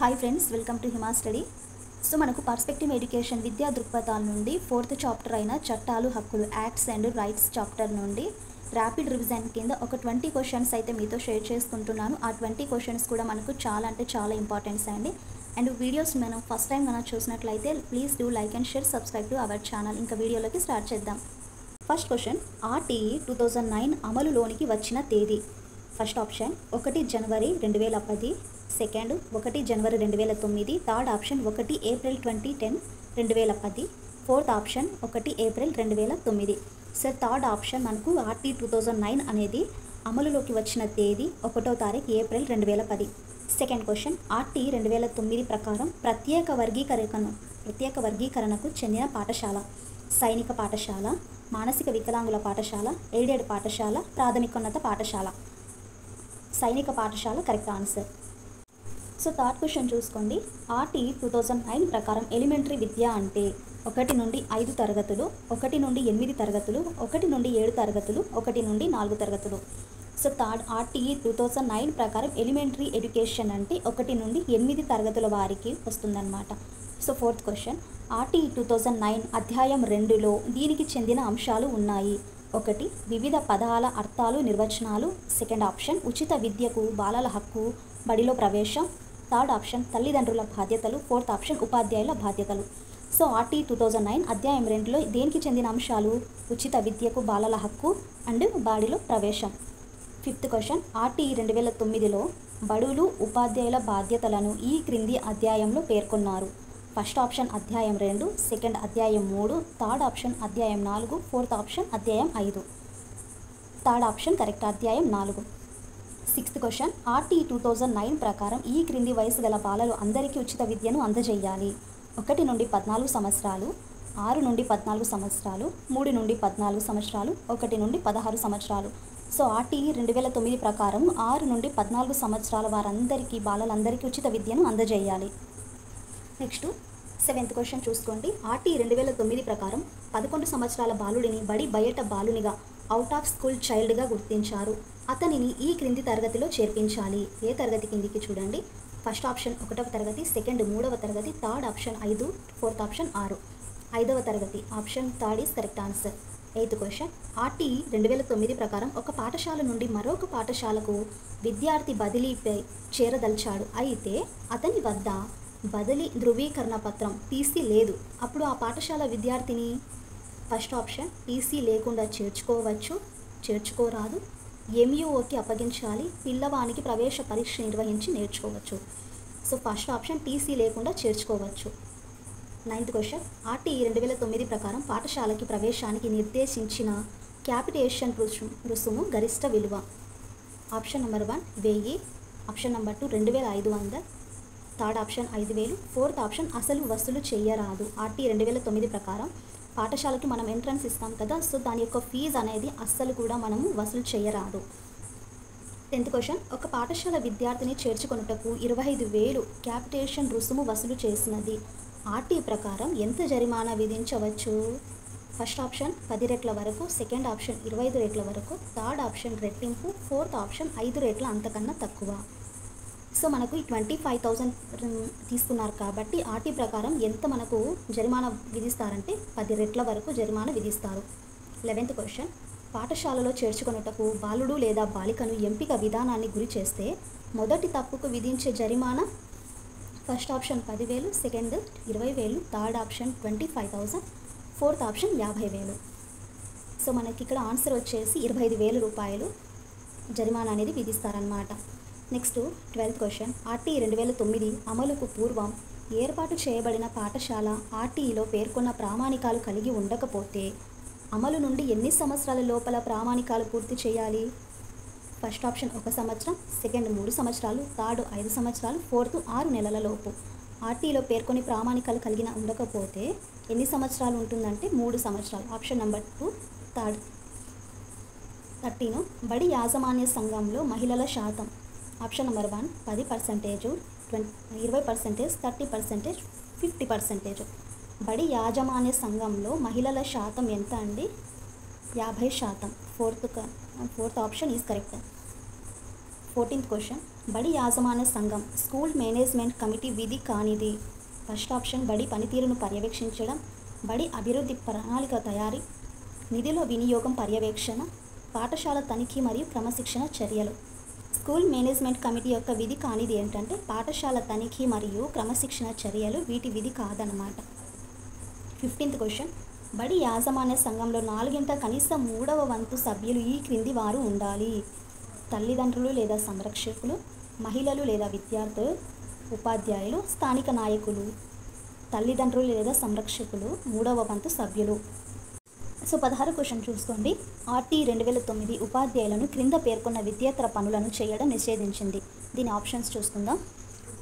Hi friends, welcome to Hima study. So మనకు perspective education విద్యా దృక్పథాల నుండి 4th చాప్టర్ అయిన చట్టాలు హక్కులు యాక్ట్స్ అండ్ రైట్స్ చాప్టర్ నుండి ర్యాపిడ్ రివిజన్ కింద ఒక 20 క్వశ్చన్స్ అయితే మీతో షేర్ చేసుకుంటున్నాను. ఆ 20 క్వశ్చన్స్ కూడా మనకు చాలా ఇంపార్టెంట్స్ అండి. అండ్ వీడియోస్ మనం ఫస్ట్ టైం కనుక చూసినట్లయితే please do like and share, subscribe to our channel. ఇంకా వీడియోలోకి స్టార్ట్ చేద్దాం. ఫస్ట్ క్వశ్చన్, ఆర్టీఈ 2009 అమలులోనికి వచ్చిన తేదీ. ఫస్ట్ ఆప్షన్ 1 జనవరి 2010, సెకండ్ 1 జనవరి 2009, third option 1 April 2010 2010, fourth option 1 April 2009. So third option మనకు ఆర్టీ 2009 అనేది అమలులోకి వచ్చిన తేదీ 1వ తారీఖు ఏప్రిల్ 2010. సెకండ్ క్వశ్చన్, ఆర్టీ 2009 ప్రకారం ప్రత్యేక వర్గీకరణకు చెందిన పాఠశాల. సైనిక పాఠశాల, మానసిక వికలాంగుల పాఠశాల, ఎయిడెడ్ పాఠశాల, ప్రాథమికోన్నత పాఠశాల. సైనిక పాఠశాల correct answer. So third question చూసుకోండి. ఆర్టీ 2009 ప్రకారం ఎలిమెంటరీ విద్య అంటే 1 నుండి 5 తరగతులు, 1 నుండి 8 తరగతులు, 1 నుండి 7 తరగతులు, 1 నుండి 4 తరగతులు. సో థర్డ్ ఆర్టీఈ 2009 ప్రకారం ఎలిమెంటరీ ఎడ్యుకేషన్ అంటే 1 నుండి 8 తరగతుల వారికి వస్తుందన్నమాట. సో ఫోర్త్ క్వశ్చన్, ఆర్టీఈ 2009 అధ్యాయం 2లో దీనికి చెందిన అంశాలు ఉన్నాయి. 1 వివిధ పదాల అర్థాలు నిర్వచనాలు, సెకండ్ ఆప్షన్ ఉచిత విద్యకు బాలల హక్కు, బడిలో ప్రవేశం, థర్డ్ ఆప్షన్ తల్లిదండ్రుల బాధ్యతలు, ఫోర్త్ ఆప్షన్ ఉపాధ్యాయుల బాధ్యతలు. సో ఆర్టీ 2009 అధ్యాయం 2లో దేనికి చెందిన అంశాలు ఉచిత విద్యకు బాలల హక్కు అండ్ బడిలో ప్రవేశం. ఫిఫ్త్ క్వశ్చన్, ఆర్టీ 2009లో బడులు ఉపాధ్యాయుల బాధ్యతలను ఈ క్రింది అధ్యాయంలో పేర్కొన్నారు. ఫస్ట్ ఆప్షన్ అధ్యాయం 2, సెకండ్ అధ్యాయం 3, థర్డ్ ఆప్షన్ అధ్యాయం 4, ఫోర్త్ ఆప్షన్ అధ్యాయం 5. థర్డ్ ఆప్షన్ కరెక్ట్, అధ్యాయం 4. సిక్స్త్ క్వశ్చన్, ఆర్టీ 2009 ప్రకారం ఈ క్రింది వయసు గల బాలలు అందరికీ ఉచిత విద్యను అందజేయాలి. 1 నుండి 14 సంవత్సరాలు, 6 నుండి 14 సంవత్సరాలు, 3 నుండి 14 సంవత్సరాలు, 1 నుండి 16 సంవత్సరాలు. సో ఆర్టీ 2009 ప్రకారం 6 నుండి 14 సంవత్సరాల వారందరికీ బాలలందరికీ ఉచిత విద్యను అందజేయాలి. నెక్స్ట్ సెవెంత్ క్వశ్చన్ చూసుకోండి. ఆర్టీ 2009 ప్రకారం 11 సంవత్సరాల బాలుడిని బడి బయట బాలునిగా, అవుట్ ఆఫ్ స్కూల్ చైల్డ్గా గుర్తించారు. అతనిని ఈ క్రింది తరగతిలో చేర్పించాలి. ఏ తరగతి కిందికి చూడండి. ఫస్ట్ ఆప్షన్ 1వ తరగతి, సెకండ్ 3వ తరగతి, థర్డ్ ఆప్షన్ 5, ఫోర్త్ ఆప్షన్ 6. 5వ తరగతి option third is correct answer. Eighth question, RT 2009 ప్రకారం ఒక పాఠశాల నుండి మరొక పాఠశాలకు విద్యార్థి బదిలీపై చేరదలిచాడు. అయితే అతని వద్ద బదిలీ ధృవీకరణ పత్రం టీసీ లేదు. అప్పుడు ఆ పాఠశాల విద్యార్థిని ఫస్ట్ ఆప్షన్ టీసీ లేకుండా చేర్చుకోవచ్చు, చేర్చుకోరాదు, ఎంయూఓకి అప్పగించాలి, పిల్లవానికి ప్రవేశ పరీక్ష నిర్వహించి నేర్చుకోవచ్చు. సో ఫస్ట్ ఆప్షన్ టీసీ లేకుండా చేర్చుకోవచ్చు. నైన్త్ క్వశ్చన్, ఆర్టీ 2009 ప్రకారం పాఠశాలకి ప్రవేశానికి నిర్దేశించిన క్యాపిటేషన్ రుసుము గరిష్ట విలువ. Option number 1 1000, option number 2 2500, third option 5000, fourth option అసలు వసూలు చేయరాదు. ఆర్టీ 2009 ప్రకారం పాఠశాలకి మనం ఎంట్రన్స్ ఇస్తాం కదా, సో దాని యొక్క ఫీజు అనేది అస్సలు కూడా మనము వసూలు చేయరాదు. 10th క్వశ్చన్, ఒక పాఠశాల విద్యార్థిని చేర్చుకొనుటకు 25000 క్యాపిటేషన్ రుసుము వసూలు చేసినది. ఆర్టీ ప్రకారం ఎంత జరిమానా విధించవచ్చు? ఫస్ట్ ఆప్షన్ 10 రెట్ల వరకు, సెకండ్ ఆప్షన్ 25 రెట్ల వరకు, థర్డ్ ఆప్షన్ రెట్టింపు, ఫోర్త్ ఆప్షన్ 5 రెట్ల అంతకన్నా తక్కువ. సో మనకు 25,000 తీసుకున్నారు కాబట్టి ఆర్టీ ప్రకారం ఎంత మనకు జరిమానా విధిస్తారంటే 10 రెట్ల వరకు జరిమానా విధిస్తారు. 11th క్వశ్చన్, పాఠశాలలో చేర్చుకొనుటకు బాలుడు లేదా బాలికను ఎంపిక విధానాన్ని గురి చేస్తే మొదటి తప్పుకు విధించే జరిమానా. First option 10,000, second 20,000, third option 25,000, fourth option 50,000. So మనకి ఇక్కడ ఆన్సర్ వచ్చేసి 25,000 రూపాయలు జరిమానా అనేది విధిస్తారనమాట. నెక్స్ట్ 12th క్వశ్చన్, ఆర్టీ 2009 అమలుకు పూర్వం ఏర్పాటు చేయబడిన పాఠశాల ఆర్టీఈలో పేర్కొన్న ప్రామాణికాలు కలిగి ఉండకపోతే అమలు నుండి ఎన్ని సంవత్సరాల లోపల ప్రామాణికాలు పూర్తి చేయాలి? ఫస్ట్ ఆప్షన్ 1 సంవత్సరం, సెకండ్ 3 సంవత్సరాలు, థర్డ్ 5 సంవత్సరాలు, ఫోర్త్ 6 నెలల లోపు. ఆర్టీఈలో పేర్కొని ప్రామాణికాలు కలిగిన ఉండకపోతే ఎన్ని సంవత్సరాలు ఉంటుందంటే 3 సంవత్సరాలు. Option number 2 third. 13 బడి యాజమాన్య సంఘంలో మహిళల శాతం. Option number 1 10%, 20%, 30%, 50%. బడి యాజమాన్య సంఘంలో మహిళల శాతం ఎంత అండి? 50%. Fourth option is correct. 14th question, బడి యాజమాన్య సంఘం స్కూల్ మేనేజ్మెంట్ కమిటీ విధి కానిది. ఫస్ట్ ఆప్షన్ బడి పనితీరును పర్యవేక్షించడం, బడి అభివృద్ధి ప్రణాళిక తయారీ, నిధుల వినియోగం పర్యవేక్షణ, పాఠశాల తనిఖీ మరియు క్రమశిక్షణ చర్యలు. స్కూల్ మేనేజ్మెంట్ కమిటీ యొక్క విధి కానిది ఏంటంటే పాఠశాల తనిఖీ మరియు క్రమశిక్షణ చర్యలు, వీటి విధి కాదన్నమాట. 15th క్వశ్చన్, బడి యాజమాన్య సంఘంలో 4 కనీస 3వ వంతు సభ్యులు ఈ క్రింది వారు ఉండాలి. తల్లిదండ్రులు లేదా సంరక్షకులు, మహిళలు లేదా విద్యార్థులు, ఉపాధ్యాయులు, స్థానిక నాయకులు. తల్లిదండ్రులు లేదా సంరక్షకులు 3వ వంతు సభ్యులు. సో 16 క్వశ్చన్ చూసుకోండి. RT 2009 ఉపాధ్యాయులను క్రింద పేర్కొన్న విద్యేతర పనులను చేయడం నిషేధించింది. దీని ఆప్షన్స్ చూసుకుందాం.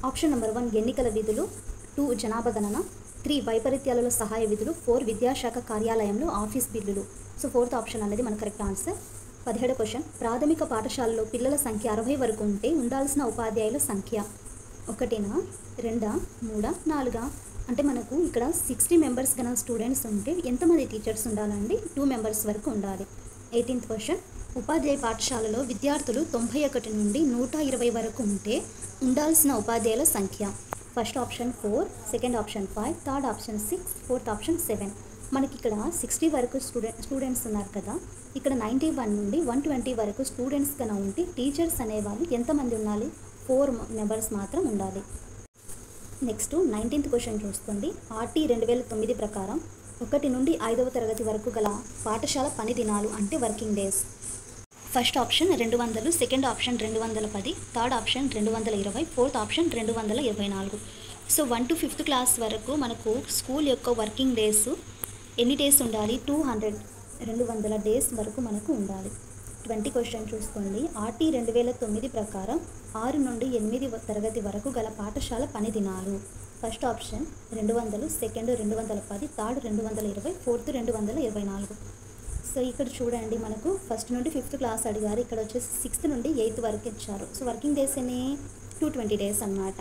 ఆప్షన్ నెంబర్ 1 ఎన్నికల విధులు, 2 జనాభా గణన, 3 వైపరీత్యాలలో సహాయ విధులు, 4 విద్యాశాఖ కార్యాలయంలో ఆఫీస్ బిల్లులు. సో 4th ఆప్షన్ అనేది మన కరెక్ట్ ఆన్సర్. 17 క్వశ్చన్, ప్రాథమిక పాఠశాలలో పిల్లల సంఖ్య 60 వరకు ఉంటే ఉండాల్సిన ఉపాధ్యాయుల సంఖ్య 1, 2, 3, 4. అంటే మనకు ఇక్కడ 60 మెంబర్స్ గల స్టూడెంట్స్ ఉంటే ఎంతమంది టీచర్స్ ఉండాలండి? 2 మెంబర్స్ వరకు ఉండాలి. 18th క్వశ్చన్, ఉపాధ్యాయ పాఠశాలలో విద్యార్థులు 91 నుండి 120 వరకు ఉంటే ఉండాల్సిన ఉపాధ్యాయుల సంఖ్య. First option 4, second option 5, third option 6, fourth option 7. మనకి ఇక్కడ 60 వరకు స్టూడెంట్స్ ఉన్నారు కదా, ఇక్కడ 91 నుండి 120 వరకు స్టూడెంట్స్ కన్నా ఉంటే టీచర్స్ అనేవాళ్ళు ఎంతమంది ఉండాలి? 4 మెంబర్స్ మాత్రం ఉండాలి. నెక్స్ట్ 19th క్వశ్చన్ చూసుకోండి. RT 2009 ప్రకారం 1 నుండి 5వ తరగతి వరకు గల పాఠశాల పని దినాలు అంటే working days. First option 200, second option 210, third option 220, fourth option 224. So 1 to 5th class వరకు మనకు స్కూల్ యొక్క వర్కింగ్ డేస్ ఎన్ని డేస్ ఉండాలి? 200 డేస్ వరకు మనకు ఉండాలి. 20 క్వశ్చన్ చూసుకోండి. RT 2009 ప్రకారం 6 నుండి 8వ తరగతి వరకు గల పాఠశాల పని దినాలు. First option 200, second 210, third 220, fourth 224. So ఇక్కడ చూడండి, మనకు ఫస్ట్ నుండి 5th క్లాస్ అడిగారు, ఇక్కడ వచ్చేసి 6th నుండి 8th వరకు ఇచ్చారు. సో వర్కింగ్ డేస్ ఎన్ని? 220 డేస్ అన్నమాట.